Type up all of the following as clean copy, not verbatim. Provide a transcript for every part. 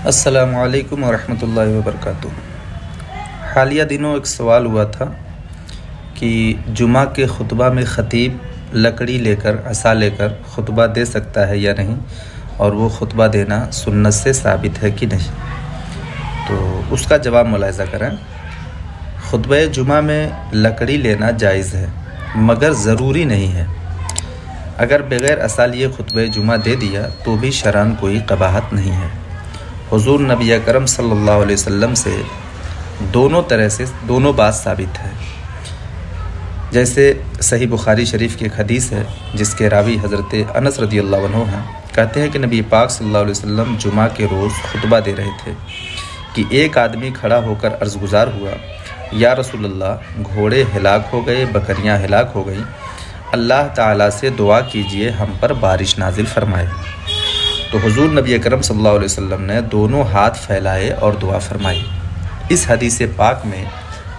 अस्सलामु अलैकुम वरहमतुल्लाहि वबरकातुहू। हालिया दिनों एक सवाल हुआ था कि जुमा के खुतबा में ख़तीब लकड़ी लेकर असा लेकर खुतबा दे सकता है या नहीं, और वो खुतबा देना सुन्नत से साबित है कि नहीं। तो उसका जवाब मुलाहिज़ा करें। खुतबा जुमा में लकड़ी लेना जायज़ है मगर ज़रूरी नहीं है। अगर बग़ैर असा लिए खुतबा जुमा दे दिया तो भी शरअन कोई कबाहत नहीं है। हुज़ूर नबी अकरम सल्लल्लाहु अलैहि वसल्लम से दोनों बात साबित है। जैसे सही बुखारी शरीफ की एक हदीस है जिसके रावी हज़रत अनस रज़ियल्लाहु अन्हु हैं। कहते हैं कि नबी पाक सल्लल्लाहु अलैहि वसल्लम जुमा के रोज़ खुतबा दे रहे थे कि एक आदमी खड़ा होकर अर्ज़ गुज़ार हुआ, या रसूलल्लाह, घोड़े हिलाक हो गए, बकरियां हिलाक हो गई, अल्लाह ताला से दुआ कीजिए हम पर बारिश नाजिल फरमाए। तो हुज़ूर नबी अकरम सल्लल्लाहु अलैहि वसल्लम ने दोनों हाथ फैलाए और दुआ फरमाई। इस हदीस पाक में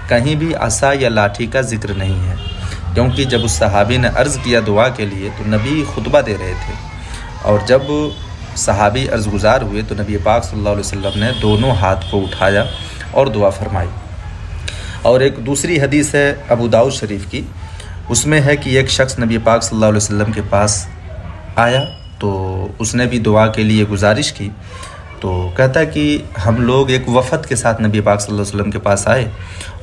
कहीं भी असा या लाठी का जिक्र नहीं है, क्योंकि जब उस सहाबी ने अर्ज़ किया दुआ के लिए तो नबी खुतबा दे रहे थे, और जब सहाबी अर्ज़ गुज़ार हुए तो नबी पाक सल्लल्लाहु अलैहि वसल्लम ने दोनों हाथ को उठाया और दुआ फरमाई। और एक दूसरी हदीस है अबू दाऊद शरीफ की, उसमें है कि एक शख्स नबी पाक सल्लल्लाहु अलैहि वसल्लम के पास आया तो उसने भी दुआ के लिए गुजारिश की। तो कहता है कि हम लोग एक वफ़द के साथ नबी पाक सल्लल्लाहु अलैहि वसल्लम के पास आए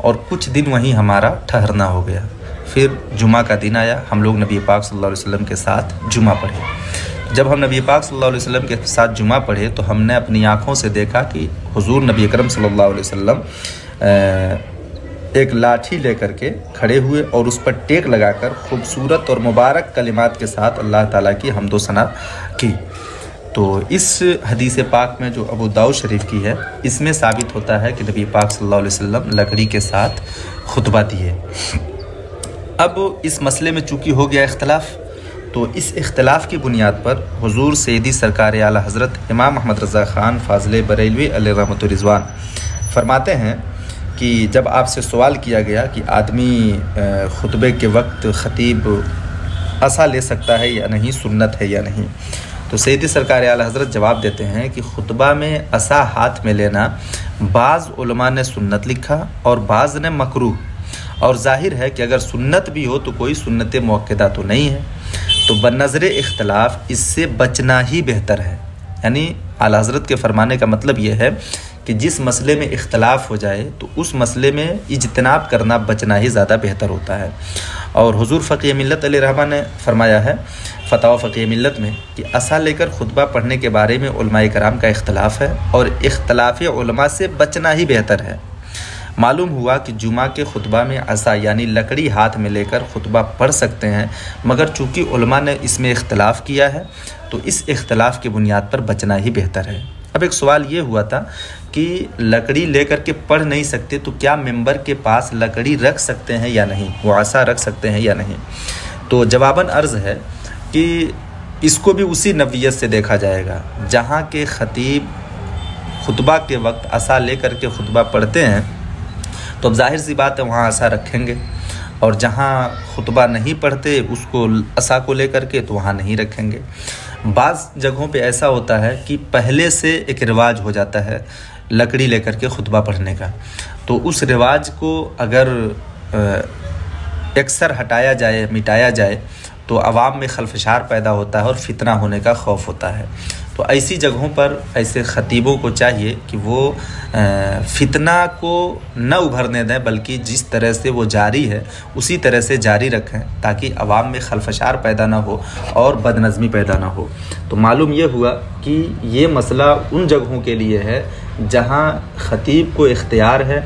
और कुछ दिन वहीं हमारा ठहरना हो गया। फिर जुमा का दिन आया, हम लोग नबी पाक सल्लल्लाहु अलैहि वसल्लम के साथ जुमा पढ़े। जब हम नबी पाक सल्लल्लाहु अलैहि वसल्लम के साथ जुमा पढ़े तो हमने अपनी आँखों से देखा कि हुज़ूर नबी अकरम सल्लल्लाहु अलैहि वसल्लम एक लाठी लेकर के खड़े हुए और उस पर टेक लगाकर खूबसूरत और मुबारक कलिमात के साथ अल्लाह ताला की हम्दो सना की। तो इस हदीस पाक में जो अबू दाऊद शरीफ की है, इसमें साबित होता है कि नबी पाक सल्लल्लाहु अलैहि वसल्लम लकड़ी के साथ खुतबा दिए। अब इस मसले में चूँकि हो गया इख्तलाफ, तो इस इख्तलाफ की बुनियाद पर हुज़ूर सैयदी सरकार आला हज़रत इमाम अहमद रज़ा ख़ान फ़ाज़िल बरेलवी अलैहि रहमतुर रिज़वान फरमाते हैं कि जब आपसे सवाल किया गया कि आदमी खुतबे के वक्त ख़तीब असा ले सकता है या नहीं, सुन्नत है या नहीं, तो सैयदी सरकार आला हज़रत जवाब देते हैं कि खुतबा में असा हाथ में लेना बाज़ उलमा ने सुन्नत लिखा और बाज़ ने मकरूह, और ज़ाहिर है कि अगर सुन्नत भी हो तो कोई सुन्नत मुअक्कदा तो नहीं है। तो बन्नज़र इख्तलाफ इससे बचना ही बेहतर है। यानी आला हज़रत के फरमाने का मतलब यह है कि जिस मसले में इख्तलाफ हो जाए तो उस मसले में इज्तिनाब करना, बचना ही ज़्यादा बेहतर होता है। और हुज़ूर फ़क़ीह मिल्लत अलैहि रहमा ने फरमाया है फ़तवा फ़क़ीह मिल्लत में कि असा लेकर खुतबा पढ़ने के बारे में उलमाए कराम का इख्तलाफ है और इख्तलाफ उलमा से बचना ही बेहतर है। मालूम हुआ कि जुमा के खुतबा में असा यानी लकड़ी हाथ में लेकर खुतबा पढ़ सकते हैं, मगर चूँकि उलमा ने इसमें इख्तलाफ किया है तो इस इख्तलाफ की बुनियाद पर बचना ही बेहतर है। अब एक सवाल ये हुआ था कि लकड़ी लेकर के पढ़ नहीं सकते तो क्या मेंबर के पास लकड़ी रख सकते हैं या नहीं, वो आसा रख सकते हैं या नहीं। तो जवाबन अर्ज़ है कि इसको भी उसी नवियत से देखा जाएगा जहाँ के ख़तीब खुतबा के वक्त असा लेकर के खुतबा पढ़ते हैं, तो अब जाहिर सी बात है वहाँ असा रखेंगे, और जहाँ खुतबा नहीं पढ़ते उसको असा को लेकर के तो वहाँ नहीं रखेंगे। बाज़ जगहों पे ऐसा होता है कि पहले से एक रिवाज हो जाता है लकड़ी लेकर के खुतबा पढ़ने का, तो उस रिवाज को अगर अक्सर हटाया जाए, मिटाया जाए तो आवाम में खलफशार पैदा होता है और फितना होने का खौफ होता है। तो ऐसी जगहों पर ऐसे ख़तीबों को चाहिए कि वो फितना को न उभरने दें, बल्कि जिस तरह से वो जारी है उसी तरह से जारी रखें, ताकि आवाम में खलफशार पैदा ना हो और बदनज़मी पैदा ना हो। तो मालूम ये हुआ कि ये मसला उन जगहों के लिए है जहाँ ख़तीब को इख्तियार है,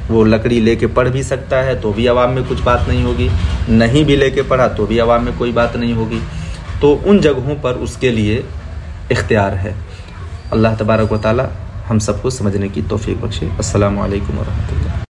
वो लकड़ी लेके पढ़ भी सकता है तो भी आवाम में कुछ बात नहीं होगी, नहीं भी लेके पढ़ा तो भी आवाम में कोई बात नहीं होगी। तो उन जगहों पर उसके लिए इख्तियार है। अल्लाह तबारक व तआला हम सबको समझने की तौफीक बख्शे। अस्सलामु अलैकुम व रहमतुल्लाह।